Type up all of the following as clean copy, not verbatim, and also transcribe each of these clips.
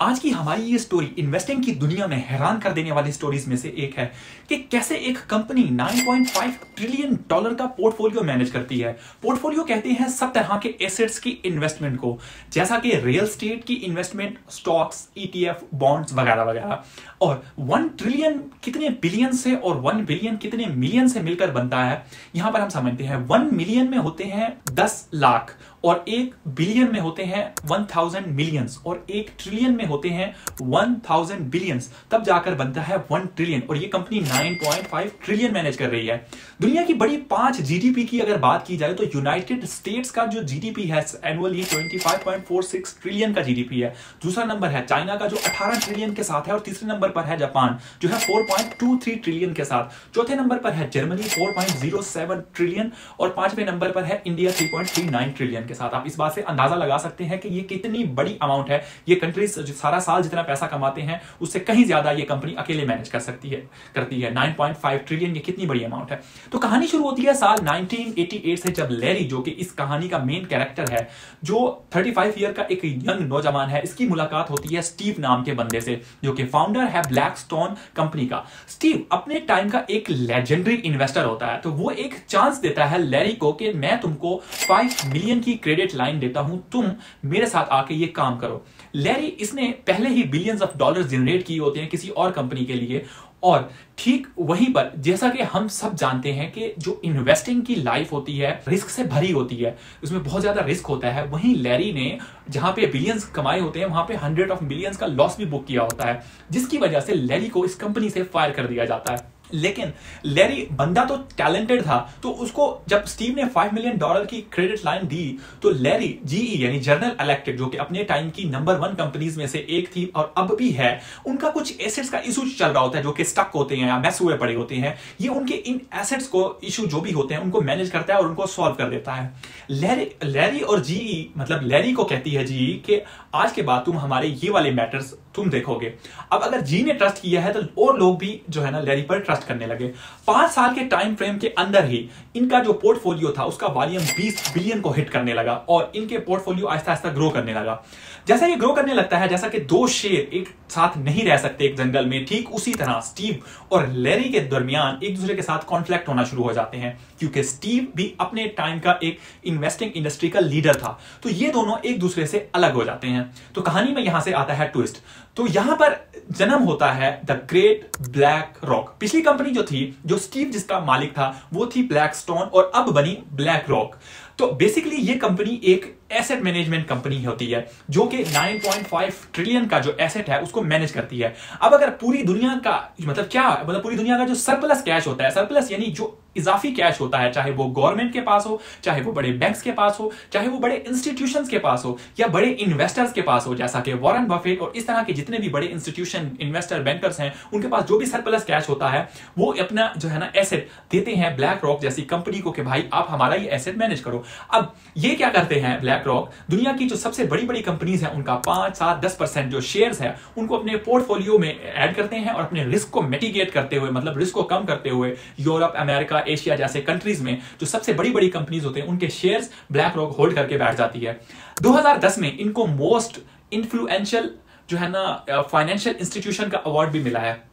आज की हमारी ये स्टोरी इन्वेस्टिंग की दुनिया में हैरान कर देने वाली स्टोरीज में से एक है कि कैसे एक कंपनी 9.5 ट्रिलियन डॉलर का पोर्टफोलियो मैनेज करती है। पोर्टफोलियो कहते हैं सब तरह के एसेट्स की इन्वेस्टमेंट को, जैसा कि रियल स्टेट की इन्वेस्टमेंट, स्टॉक्स, ईटीएफ, बॉन्ड्स वगैरह वगैरह। और 1 ट्रिलियन कितने बिलियन से और 1 बिलियन कितने मिलियन से मिलकर बनता है, यहां पर हम समझते हैं 1 मिलियन में होते हैं 10 लाख और 1 बिलियन में होते हैं 1000 मिलियंस और 1 ट्रिलियन में होते हैं 1000 बिलियंस, तब जाकर बनता है 1 ट्रिलियन। और ये कंपनी 9.5 ट्रिलियन मैनेज कर रही है। दुनिया की बड़ी 5 जीडीपी की अगर बात की जाए तो यूनाइटेड स्टेट्स का जो जीडीपी है एनुअली 25.46 ट्रिलियन का जीडीपी है। दूसरा नंबर है चाइना का जो 18 ट्रिलियन के साथ है और तीसरे नंबर पर है जापान जो है 4.23 ट्रिलियन के साथ। चौथे नंबर पर है जर्मनी 4.07 ट्रिलियन और पांचवें नंबर पर है इंडिया 3.39 ट्रिलियन के साथ। आप इस बात से अंदाजा लगा सकते हैं कि ये कितनी बड़ी अमाउंट है। ये कंट्रीज सारा साल जितना पैसा कमाते हैं उससे कहीं ज्यादा ये कंपनी अकेले मैनेज करती है 9.5 ट्रिलियन। ये कितनी बड़ी अमाउंट है। तो कहानी शुरू होती है साल 1988 से, जब लैरी, जो कि इस कहानी का मेन कैरेक्टर है, जो 35 ईयर का एक यंग नौजवान है, इसकी मुलाकात होती है स्टीव नाम के बंदे से, जो कि फाउंडर है ब्लैकस्टोन कंपनी का। स्टीव अपने टाइम का एक लेजेंडरी इन्वेस्टर होता है, तो वो एक चांस देता है लैरी को कि मैं तुमको 5 मिलियन की क्रेडिट लाइन देता हूं, तुम मेरे साथ आके ये काम करो। लैरी इसने पहले ही बिलियंस ऑफ डॉलर्स जनरेट किए होते हैं किसी और कंपनी के लिए। और ठीक वहीं पर, जैसा कि हम सब जानते हैं कि जो इन्वेस्टिंग की लाइफ होती है रिस्क से भरी होती है, उसमें बहुत ज्यादा रिस्क होता है। वहीं लैरी ने जहां पे बिलियंस कमाए होते हैं वहां पे 100 ऑफ मिलियंस का लॉस भी बुक किया होता है, जिसकी वजह से लैरी को इस कंपनी से फायर कर दिया जाता है। लेकिन लैरी बंदा तो टैलेंटेड था, तो उसको जब स्टीव ने 5 मिलियन डॉलर की क्रेडिट लाइन दी तो लैरी जीई यानी जनरल इलेक्ट्रिक, जो कि अपने टाइम की नंबर 1 कंपनीज में से एक थी और अब भी है, उनका कुछ एसेट्स का इशू चल रहा होता है जो कि स्टक होते हैं या मैस हुए पड़े होते हैं। ये उनके इन एसेट्स को इशू जो भी होते हैं उनको मैनेज करता है और उनको सॉल्व कर देता है। लैरी और जीई, मतलब लैरी को कहती है जीई कि आज के बाद तुम हमारे ये वाले मैटर्स तुम देखोगे। अब अगर जी ने ट्रस्ट किया है तो और लोग भी जो है ना लैरी पर ट्रस्ट करने लगे। 5 साल के टाइम फ्रेम के अंदर ही इनका जो पोर्टफोलियो था उसका वॉल्यूम 20 बिलियन को हिट करने लगा और इनके पोर्टफोलियो आहिस्ता आहिस्ता ग्रो करने लगा। जैसा ये ग्रो करने लगता है, जैसा कि 2 शेर एक साथ नहीं रह सकते एक जंगल में, ठीक उसी तरह स्टीव और लैरी के दरमियान एक दूसरे के साथ कॉन्फ्लिक्ट होना शुरू हो जाते हैं, क्योंकि स्टीव भी अपने टाइम का एक इन्वेस्टिंग इंडस्ट्री का लीडर था। तो ये दोनों एक दूसरे से अलग हो जाते हैं। तो कहानी में यहां से आता है ट्विस्ट। तो यहां पर जन्म होता है द ग्रेट ब्लैक रॉक। पिछली कंपनी जो थी, जो स्टीव जिसका मालिक था, वो थी ब्लैकस्टोन और अब बनी ब्लैक रॉक। तो बेसिकली ये कंपनी एक एसेट मैनेजमेंट कंपनी होती है जो कि 9.5 ट्रिलियन का जो एसेट है उसको मैनेज करती है। अब अगर पूरी दुनिया का मतलब पूरी दुनिया का जो सरप्लस कैश होता है, सरप्लस यानी जो इजाफी कैश होता है, चाहे वो गवर्नमेंट के पास हो, चाहे वो बड़े बैंक्स के पास हो, चाहे वो बड़े इंस्टीट्यूशंस के पास हो या बड़े इन्वेस्टर्स के पास हो, जैसा कि वॉरेन बफेट और इस तरह के जितने भी बड़े इंस्टीट्यूशन, इन्वेस्टर, बैंकर्स हैं, उनके पास जो भी सरप्लस कैश होता है वो अपना जो है ना एसेट देते हैं ब्लैक रॉक जैसी कंपनी को कि भाई आप हमारा ये एसेट मैनेज करो। अब ये क्या करते हैं ब्लैक रॉक, दुनिया की जो सबसे बड़ी बड़ी कंपनीज हैं उनका 5, 7, 10% जो शेयर्स है उनको अपने पोर्टफोलियो में ऐड करते हैं और अपने रिस्क को मिटिगेट करते हुए, मतलब रिस्क को कम करते हुए, यूरोप, अमेरिका, एशिया जैसे कंट्रीज में जो सबसे बड़ी बड़ी कंपनीज होते हैं उनके शेयर्स ब्लैक रॉक होल्ड करके बैठ जाती है। 2010 में इनको मोस्ट इन्फ्लुएंशियल जो है ना फाइनेंशियल इंस्टीट्यूशन का अवार्ड भी मिला है।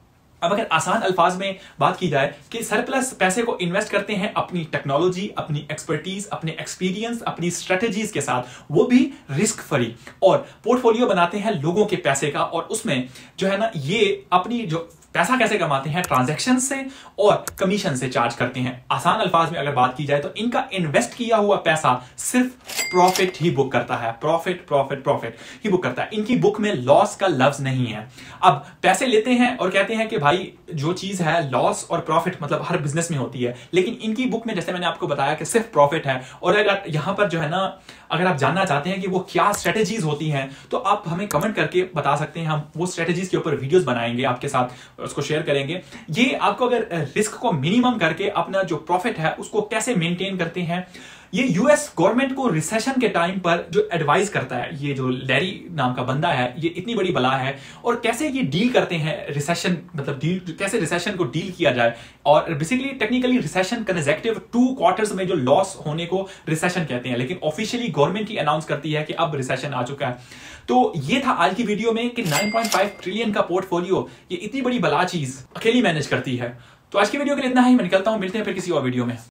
अब अगर आसान अल्फाज में बात की जाए कि सरप्लस पैसे को इन्वेस्ट करते हैं अपनी टेक्नोलॉजी, अपनी एक्सपर्टीज, अपने एक्सपीरियंस, अपनी स्ट्रेटेजीज के साथ, वो भी रिस्क फ्री, और पोर्टफोलियो बनाते हैं लोगों के पैसे का, और उसमें जो है ना ये अपनी जो पैसा कैसे कमाते हैं, ट्रांजैक्शन से और कमीशन से चार्ज करते हैं। आसान अल्फाज में अगर बात की जाए तो इनका इन्वेस्ट किया हुआ पैसा सिर्फ प्रॉफिट ही बुक करता है, प्रॉफिट ही बुक करता है। इनकी बुक में लॉस का लफ्ज नहीं है। अब पैसे लेते हैं और कहते हैं कि भाई जो चीज है लॉस और प्रॉफिट मतलब हर बिजनेस में होती है, लेकिन इनकी बुक में जैसे मैंने आपको बताया कि सिर्फ प्रॉफिट है। और अगर यहां पर जो है ना अगर आप जानना चाहते हैं कि वो क्या स्ट्रेटेजीज होती हैं तो आप हमें कमेंट करके बता सकते हैं, हम वो स्ट्रेटेजीज के ऊपर वीडियोस बनाएंगे आपके साथ, उसको शेयर करेंगे। ये आपको अगर रिस्क को मिनिमम करके अपना जो प्रॉफिट है उसको कैसे मेंटेन करते हैं, ये यूएस गवर्नमेंट को रिसेशन के टाइम पर जो एडवाइस करता है, ये जो लैरी नाम का बंदा है, ये इतनी बड़ी बला है, और कैसे ये डील करते हैं रिसेशन, मतलब डील कैसे रिसेशन को डील किया जाए। और basically technically recession consecutive 2 quarters में जो लॉस होने को रिसेशन कहते हैं, लेकिन ऑफिशियली गवर्नमेंट ही अनाउंस करती है कि अब रिसेशन आ चुका है। तो ये था आज की वीडियो में कि 9.5 ट्रिलियन का पोर्टफोलियो ये इतनी बड़ी बला चीज अकेली मैनेज करती है। तो आज की वीडियो के लिए इतना ही, मैं निकलता हूं, मिलते हैं फिर किसी और वीडियो में।